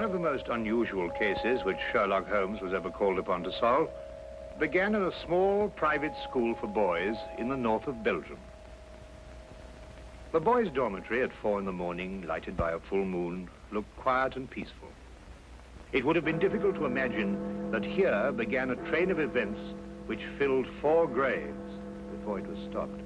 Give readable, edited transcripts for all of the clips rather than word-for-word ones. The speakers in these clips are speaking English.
One of the most unusual cases which Sherlock Holmes was ever called upon to solve began at a small private school for boys in the north of Belgium. The boys' dormitory at 4 in the morning, lighted by a full moon, looked quiet and peaceful. It would have been difficult to imagine that here began a train of events which filled 4 graves before it was stopped.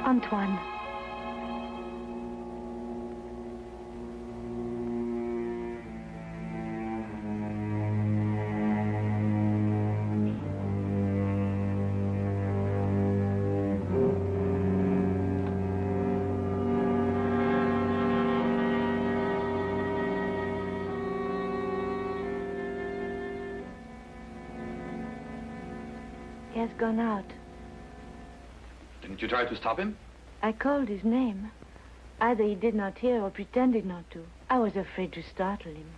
Antoine. He has gone out. Didn't you try to stop him? I called his name. Either he did not hear or pretended not to. I was afraid to startle him.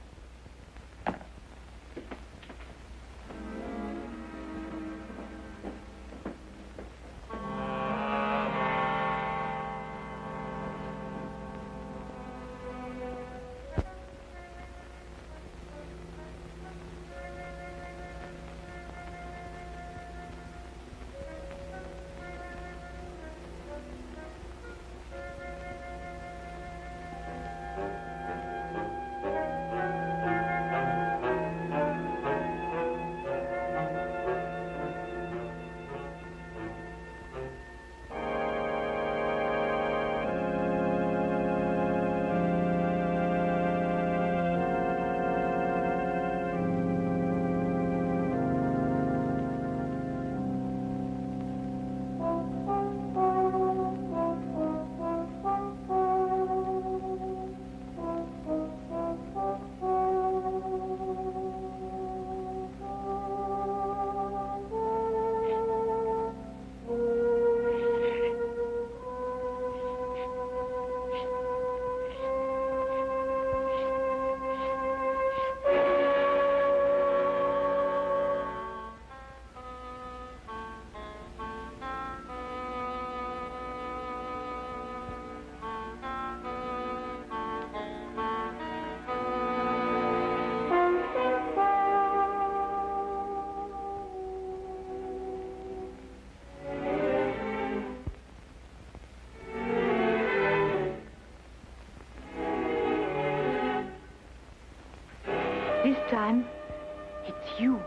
This time, it's you.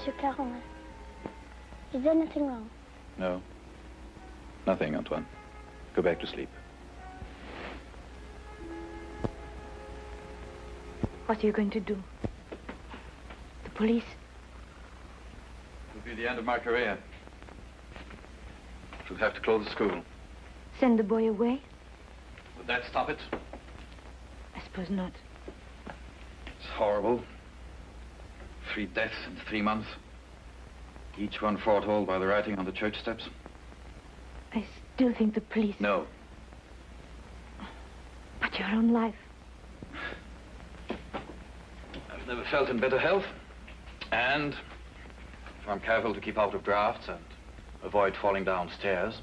Monsieur Caron, is there anything wrong? No. Nothing, Antoine. Go back to sleep. What are you going to do? The police? It'll be the end of my career. Should have to close the school. Send the boy away? Would that stop it? I suppose not. It's horrible. 3 deaths in 3 months. Each one foretold by the writing on the church steps. I still think the police... No. But your own life... I've never felt in better health. And if I'm careful to keep out of drafts and avoid falling downstairs.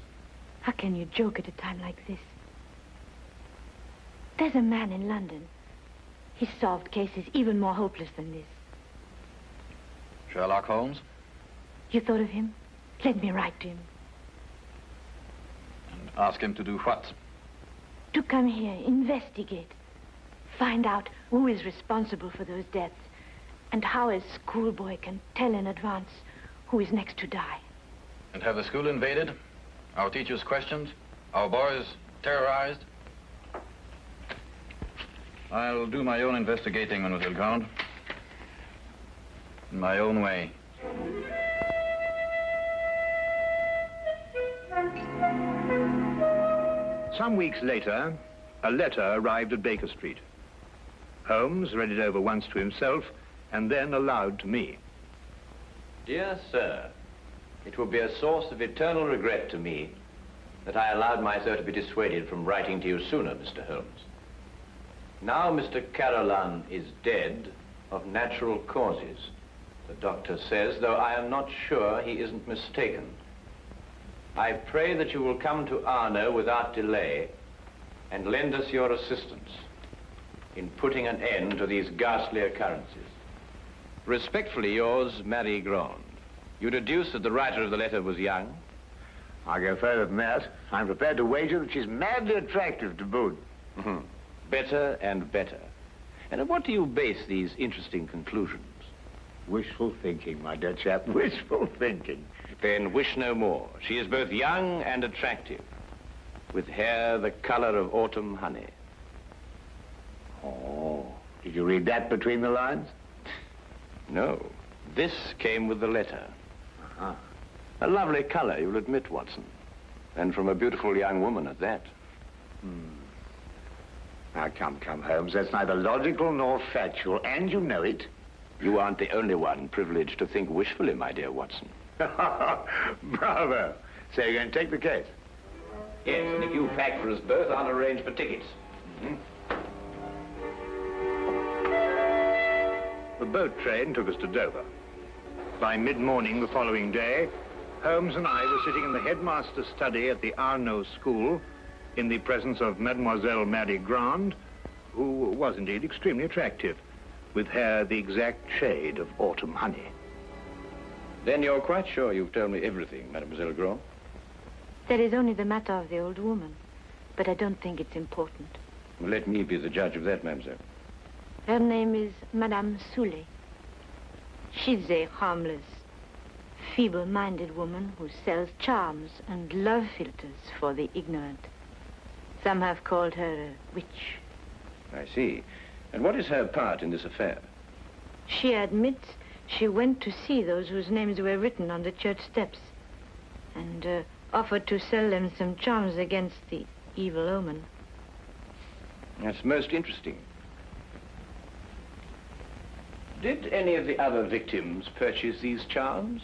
How can you joke at a time like this? There's a man in London He's solved cases even more hopeless than this. Sherlock Holmes? You thought of him? Let me write to him. And ask him to do what? To come here, investigate. Find out who is responsible for those deaths and how a schoolboy can tell in advance who is next to die. And have the school invaded? Our teachers questioned? Our boys terrorized? I'll do my own investigating, Mademoiselle Grande. In my own way. Some weeks later, a letter arrived at Baker Street. Holmes read it over once to himself and then aloud to me. Dear sir, it will be a source of eternal regret to me that I allowed myself to be dissuaded from writing to you sooner, Mr. Holmes. Now Mr. Carolan is dead of natural causes, the doctor says, though I am not sure he isn't mistaken. I pray that you will come to Arno without delay and lend us your assistance in putting an end to these ghastly occurrences. Respectfully yours, Marion-Crawford. You deduce that the writer of the letter was young? I'll go further than that. I'm prepared to wager that she's madly attractive to boot. Better and better. And on what do you base these interesting conclusions? Wishful thinking, my dear chap, wishful thinking. Then wish no more. She is both young and attractive, with hair the color of autumn honey. Oh, did you read that between the lines? No, this came with the letter. Uh-huh. A lovely color, you'll admit, Watson. And from a beautiful young woman at that. Now, come, Holmes. That's neither logical nor factual, and you know it. You aren't the only one privileged to think wishfully, my dear Watson. Bravo. So you're going to take the case? Yes, and if you pack for us both, I'll arrange for tickets. The boat train took us to Dover. By mid-morning the following day, Holmes and I were sitting in the headmaster's study at the Arno School in the presence of Mademoiselle Marion-Crawford, who was indeed extremely attractive, with hair the exact shade of autumn honey. Then you're quite sure you've told me everything, Mademoiselle Crawford? That is only the matter of the old woman, but I don't think it's important. Well, let me be the judge of that, mademoiselle. Her name is Madame Soulet. She's a harmless, feeble-minded woman who sells charms and love philters for the ignorant. Some have called her a witch. I see. And what is her part in this affair? She admits she went to see those whose names were written on the church steps and offered to sell them some charms against the evil omen. That's most interesting. Did any of the other victims purchase these charms?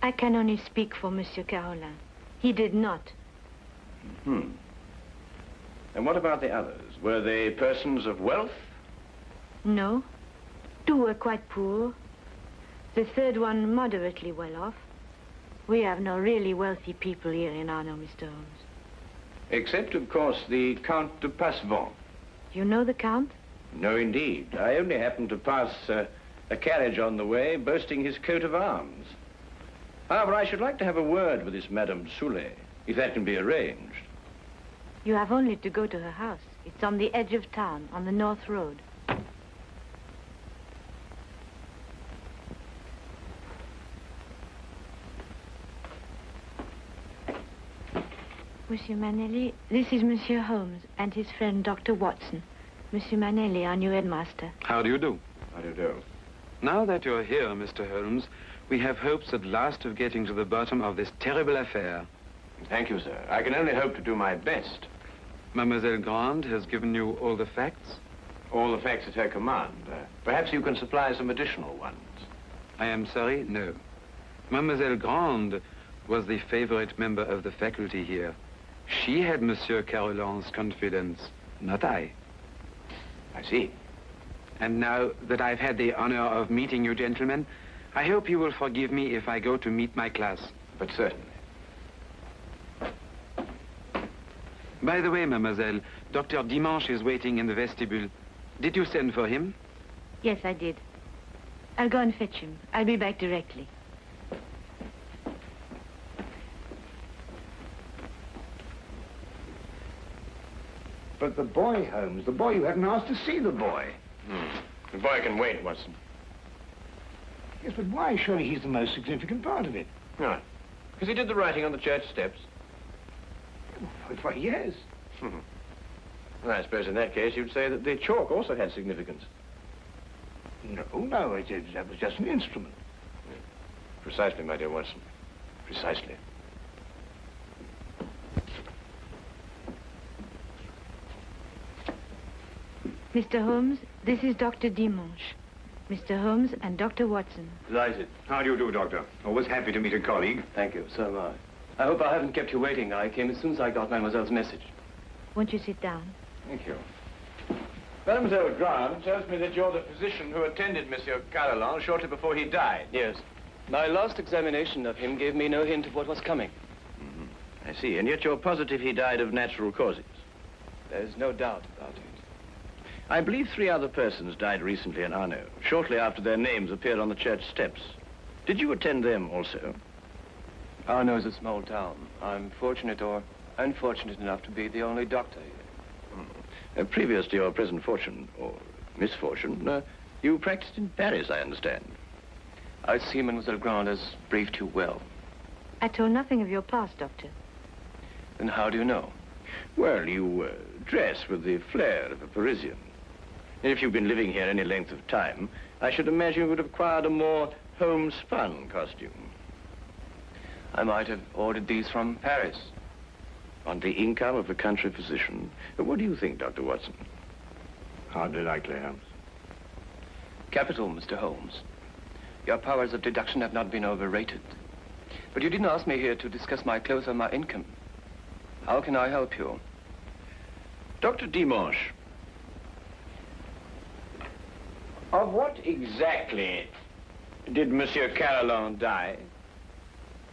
I can only speak for Monsieur Carolan. He did not. And what about the others? Were they persons of wealth? No. Two were quite poor. The third one moderately well off. We have no really wealthy people here in Arno, Mr. Holmes. Except, of course, the Count de Passevant. You know the Count? No, indeed. I only happened to pass a carriage on the way boasting his coat of arms. However, I should like to have a word with this Madame Soulet, if that can be arranged. You have only to go to her house. It's on the edge of town, on the North Road. Monsieur Manelli, this is Monsieur Holmes and his friend Dr. Watson. Monsieur Manelli, our new headmaster. How do you do? How do you do? Now that you're here, Mr. Holmes, we have hopes at last of getting to the bottom of this terrible affair. Thank you, sir. I can only hope to do my best. Mademoiselle Grande has given you all the facts? All the facts at her command. Perhaps you can supply some additional ones. I am sorry, no. Mademoiselle Grande was the favorite member of the faculty here. She had Monsieur Carolan's confidence, not I. I see. And now that I've had the honor of meeting you gentlemen, I hope you will forgive me if I go to meet my class. But certainly. By the way, mademoiselle, Dr. Dimanche is waiting in the vestibule. Did you send for him? Yes, I did. I'll go and fetch him. I'll be back directly. But the boy, Holmes, the boy, you hadn't asked to see the boy. The boy can wait, Watson. Yes, but why? Surely he's the most significant part of it. No. Because he did the writing on the church steps. Why, yes. Well, I suppose in that case you'd say that the chalk also had significance. No, that was just an instrument. Precisely, my dear Watson. Precisely. Mr. Holmes, this is Dr. Dimanche. Mr. Holmes and Dr. Watson. Delighted. How do you do, Doctor? Always happy to meet a colleague. Thank you, so am I. I hope I haven't kept you waiting. I came as soon as I got Mademoiselle's message. Won't you sit down? Thank you. Mademoiselle Grant tells me that you're the physician who attended Monsieur Carolan shortly before he died. Yes. My last examination of him gave me no hint of what was coming. I see. And yet you're positive he died of natural causes. There's no doubt about it. I believe 3 other persons died recently in Arno, shortly after their names appeared on the church steps. Did you attend them also? Arno is a small town. I'm fortunate or unfortunate enough to be the only doctor here. Previous to your present fortune, or misfortune, you practiced in Paris, I understand. I see Mademoiselle Grant has briefed you well. I told nothing of your past, Doctor. Then how do you know? Well, you dress with the flair of a Parisian. And if you've been living here any length of time, I should imagine you would have acquired a more homespun costume. I might have ordered these from Paris. On the income of a country physician. What do you think, Dr. Watson? Hardly likely, Holmes. Capital, Mr. Holmes. Your powers of deduction have not been overrated. But you didn't ask me here to discuss my clothes or my income. How can I help you? Dr. Dimanche, of what exactly did Monsieur Carolan die?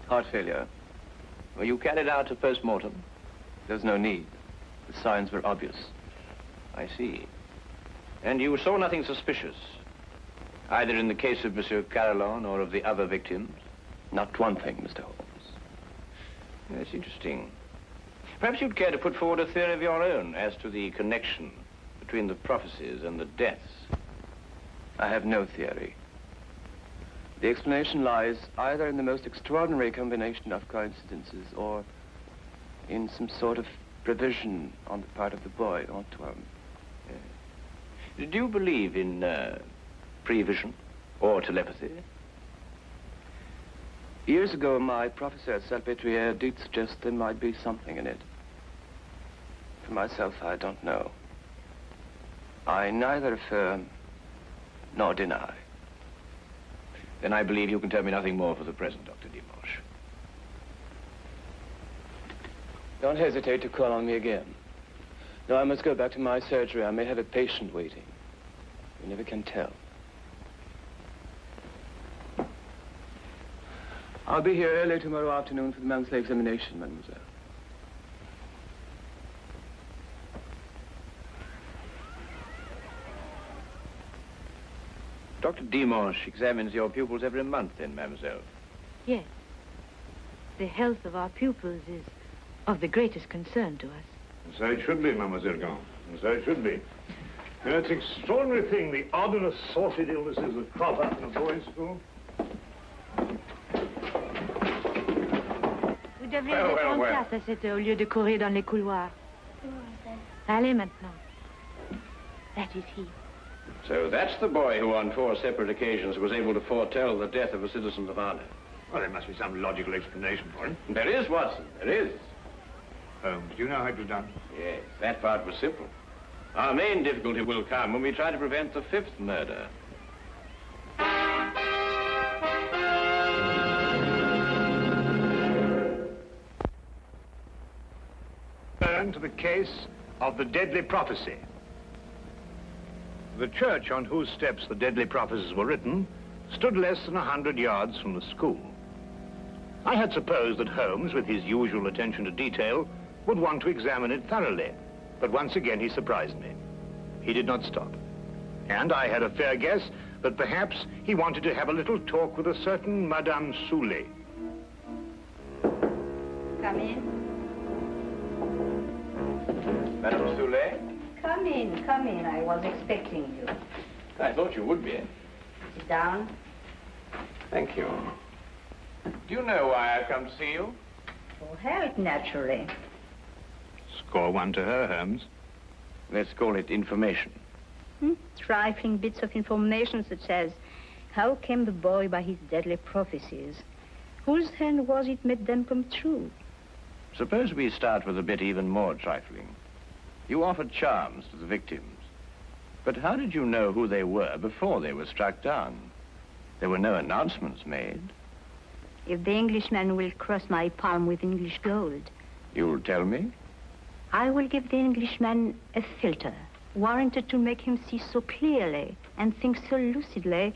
Heart failure. Were you carried out a post-mortem? There's no need. The signs were obvious. I see. And you saw nothing suspicious, either in the case of Monsieur Carolan or of the other victims? Not one thing, Mr. Holmes. That's interesting. Perhaps you'd care to put forward a theory of your own as to the connection between the prophecies and the deaths. I have no theory. The explanation lies either in the most extraordinary combination of coincidences or in some sort of provision on the part of the boy, Antoine. Do you believe in prevision or telepathy? Years ago, my professor at Salpêtrière did suggest there might be something in it. For myself, I don't know. I neither affirm nor deny. Then I believe you can tell me nothing more for the present, Dr. Dimanche. Don't hesitate to call on me again. Though I must go back to my surgery, I may have a patient waiting. You never can tell. I'll be here early tomorrow afternoon for the monthly examination, mademoiselle. Dr. Dimanche examines your pupils every month, then, mademoiselle? Yes. The health of our pupils is of the greatest concern to us. And so it should be, Mademoiselle Grant. And so it should be. You know, it's an extraordinary thing, the odd and assorted illnesses that crop up in a boys' school. Vous devriez être en classe à cette heure au lieu de courir dans les couloirs. Allez maintenant. That is he. So that's the boy who on 4 separate occasions was able to foretell the death of a citizen of Arno. Well, there must be some logical explanation for it. There is, Watson, there is. Holmes, do you know how it was done? Yes, that part was simple. Our main difficulty will come when we try to prevent the 5th murder. Turn to the case of the deadly prophecy. The church on whose steps the deadly prophecies were written stood less than 100 yards from the school. I had supposed that Holmes, with his usual attention to detail, would want to examine it thoroughly, but once again he surprised me. He did not stop. And I had a fair guess that perhaps he wanted to have a little talk with a certain Madame Soulet. Come in. Madame Soulet? Come in, come in. I was expecting you. I thought you would be. Sit down. Thank you. Do you know why I've come to see you? For health, naturally. Score one to her, Holmes. Let's call it information. Trifling bits of information such as how came the boy by his deadly prophecies? Whose hand was it made them come true? Suppose we start with a bit even more trifling. You offered charms to the victims. But how did you know who they were before they were struck down? There were no announcements made. If the Englishman will cross my palm with English gold, You'll tell me? I will give the Englishman a filter, warranted to make him see so clearly and think so lucidly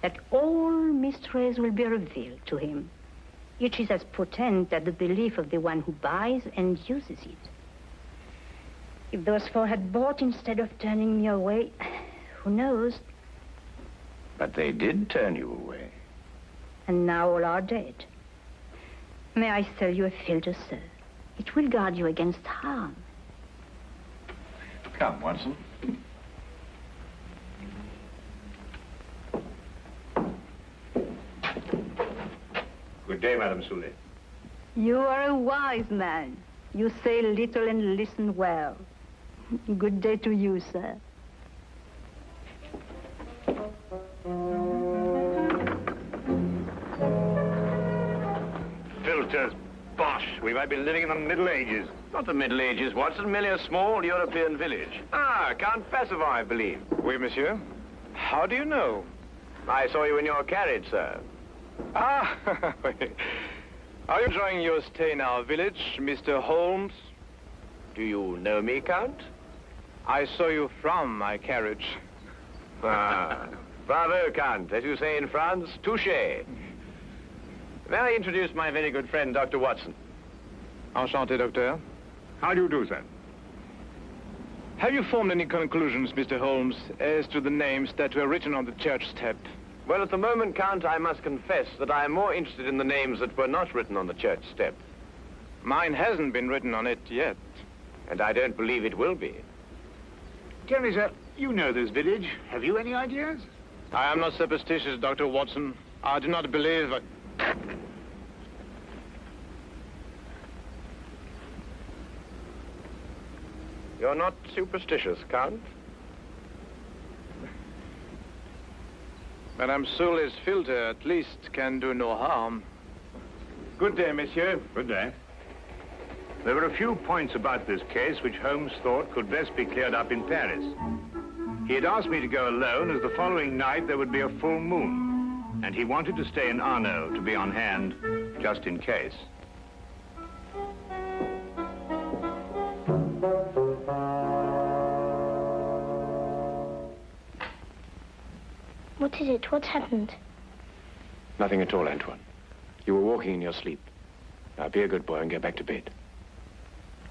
that all mysteries will be revealed to him. Each is as potent as the belief of the one who buys and uses it. If those four had bought instead of turning me away, who knows? But they did turn you away. And now all are dead. May I sell you a filter, sir? It will guard you against harm. Come, Watson. Good day, Madame Soulet. You are a wise man. You say little and listen well. Good day to you, sir. Filters, bosh. We might be living in the Middle Ages. Not the Middle Ages, Watson, merely a small European village. Ah, Count Passavant, I believe. Oui, monsieur. How do you know? I saw you in your carriage, sir. Ah, are you enjoying your stay in our village, Mr. Holmes? Do you know me, Count? I saw you from my carriage. Ah, bravo, Count. As you say in France, touché. May I introduce my very good friend, Dr. Watson? Enchanté, docteur. How do you do, sir? Have you formed any conclusions, Mr. Holmes, as to the names that were written on the church step? Well, at the moment, Count, I must confess that I am more interested in the names that were not written on the church step. Mine hasn't been written on it yet. And I don't believe it will be. Tell me, sir, you know this village. Have you any ideas? I am not superstitious, Dr. Watson. I do not believe... You're not superstitious, Count? Madame Soulet's filter, at least, can do no harm. Good day, monsieur. Good day. There were a few points about this case which Holmes thought could best be cleared up in Paris. He had asked me to go alone, as the following night there would be a full moon, and he wanted to stay in Arno to be on hand, just in case. What is it? What's happened? Nothing at all, Antoine. You were walking in your sleep. Now, be a good boy and get back to bed.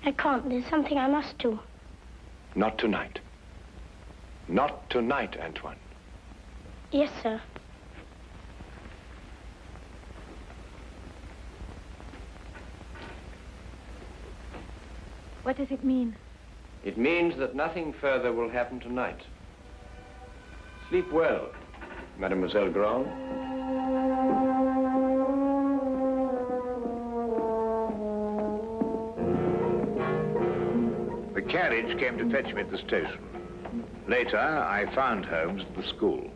I can't. There's something I must do. Not tonight. Not tonight, Antoine. Yes, sir. What does it mean? It means that nothing further will happen tonight. Sleep well, Mademoiselle Grand. The carriage came to fetch me at the station. Later, I found Holmes at the school.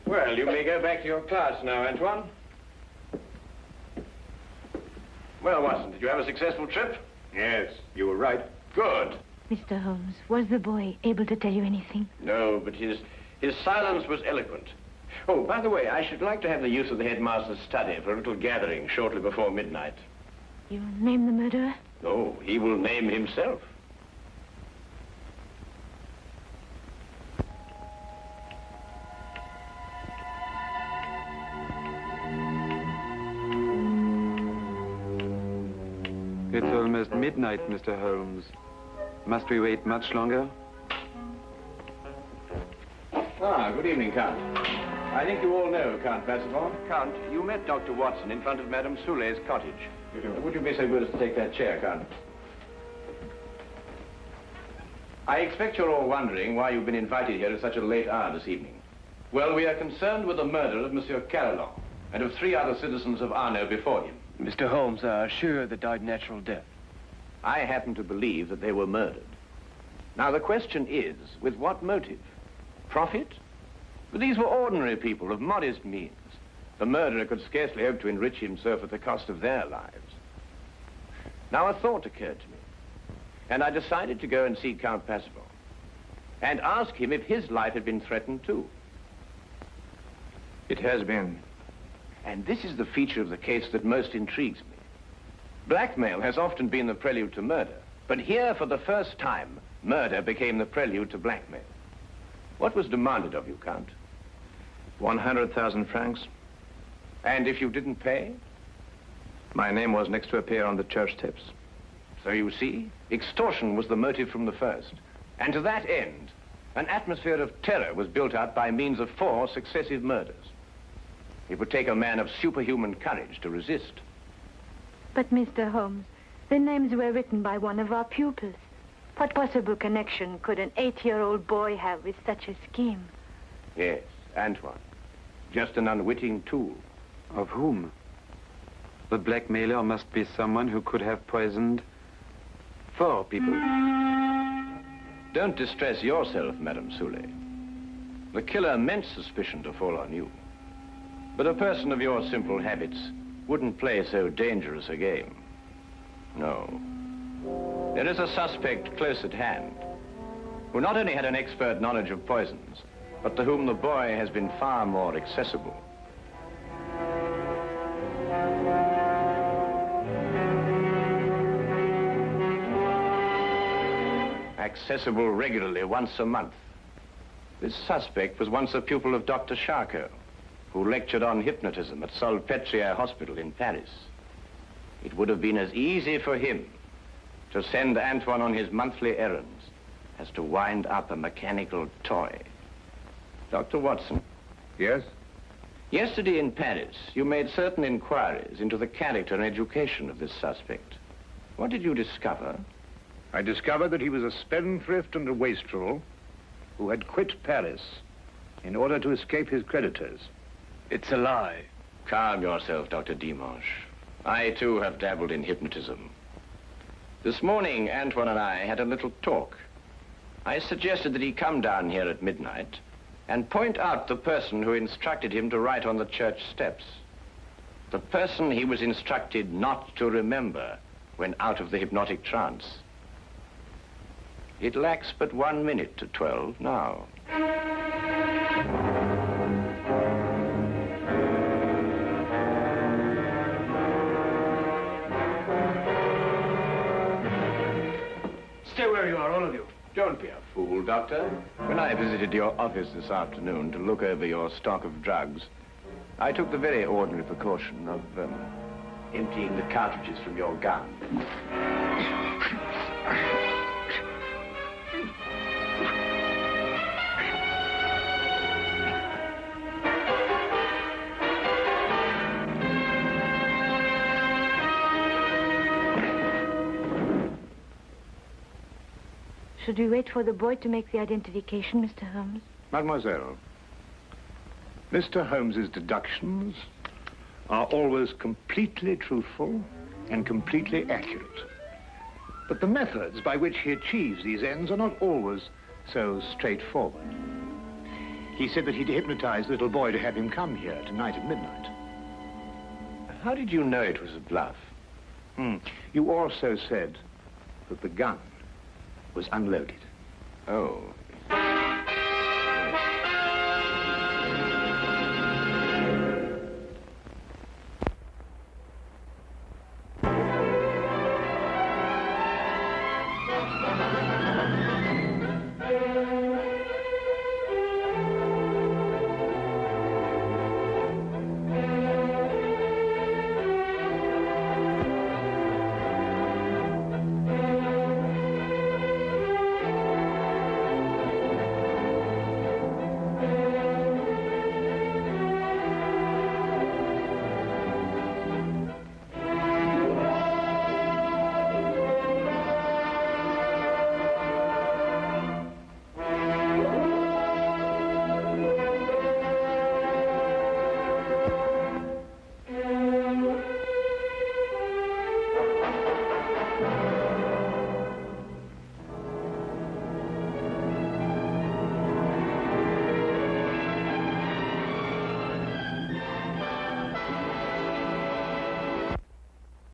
Well, you may go back to your class now, Antoine. Well, Watson, did you have a successful trip? Yes, you were right. Good. Mr. Holmes, was the boy able to tell you anything? No, but his silence was eloquent. Oh, by the way, I should like to have the use of the headmaster's study for a little gathering shortly before midnight. You name the murderer? No, he will name himself. It's almost midnight, Mr. Holmes. Must we wait much longer? Ah, good evening, Count. I think you all know Count Passavant. Count, you met Dr. Watson in front of Madame Soulet's cottage. Would you be so good as to take that chair, Count? I expect you're all wondering why you've been invited here at such a late hour this evening. Well, we are concerned with the murder of Monsieur Carolan and of 3 other citizens of Arno before him. Mr. Holmes are sure they died natural death. I happen to believe that they were murdered. Now, the question is, with what motive? Profit? But these were ordinary people of modest means. The murderer could scarcely hope to enrich himself at the cost of their lives. Now, a thought occurred to me, and I decided to go and see Count Passavant and ask him if his life had been threatened too. It has been. And this is the feature of the case that most intrigues me. Blackmail has often been the prelude to murder, but here, for the first time, murder became the prelude to blackmail. What was demanded of you, Count? 100,000 francs. And if you didn't pay? My name was next to appear on the church steps. So you see, extortion was the motive from the first. And to that end, an atmosphere of terror was built up by means of 4 successive murders. It would take a man of superhuman courage to resist. But, Mr. Holmes, the names were written by one of our pupils. What possible connection could an 8-year-old boy have with such a scheme? Yes, Antoine. Just an unwitting tool. Of whom? The blackmailer must be someone who could have poisoned 4 people. Don't distress yourself, Madame Soulet. The killer meant suspicion to fall on you. But a person of your simple habits wouldn't play so dangerous a game. No. There is a suspect close at hand, who not only had an expert knowledge of poisons, but to whom the boy has been far more accessible. Accessible regularly once a month. This suspect was once a pupil of Dr. Charcot, who lectured on hypnotism at Salpêtrière Hospital in Paris. It would have been as easy for him to send Antoine on his monthly errands as to wind up a mechanical toy. Dr. Watson? Yes? Yesterday in Paris, you made certain inquiries into the character and education of this suspect. What did you discover? I discovered that he was a spendthrift and a wastrel who had quit Paris in order to escape his creditors. It's a lie. Calm yourself, Dr. Dimanche. I, too, have dabbled in hypnotism. This morning, Antoine and I had a little talk. I suggested that he come down here at midnight and point out the person who instructed him to write on the church steps. The person he was instructed not to remember when out of the hypnotic trance. It lacks but 1 minute to 12 now. Stay where you are, all of you. Don't be a fool, Doctor. When I visited your office this afternoon to look over your stock of drugs, I took the very ordinary precaution of emptying the cartridges from your gun. Should we wait for the boy to make the identification, Mr. Holmes? Mademoiselle, Mr. Holmes's deductions are always completely truthful and completely accurate. But the methods by which he achieves these ends are not always so straightforward. He said that he'd hypnotized the little boy to have him come here tonight at midnight. How did you know it was a bluff? You also said that the gun was unloaded. Oh,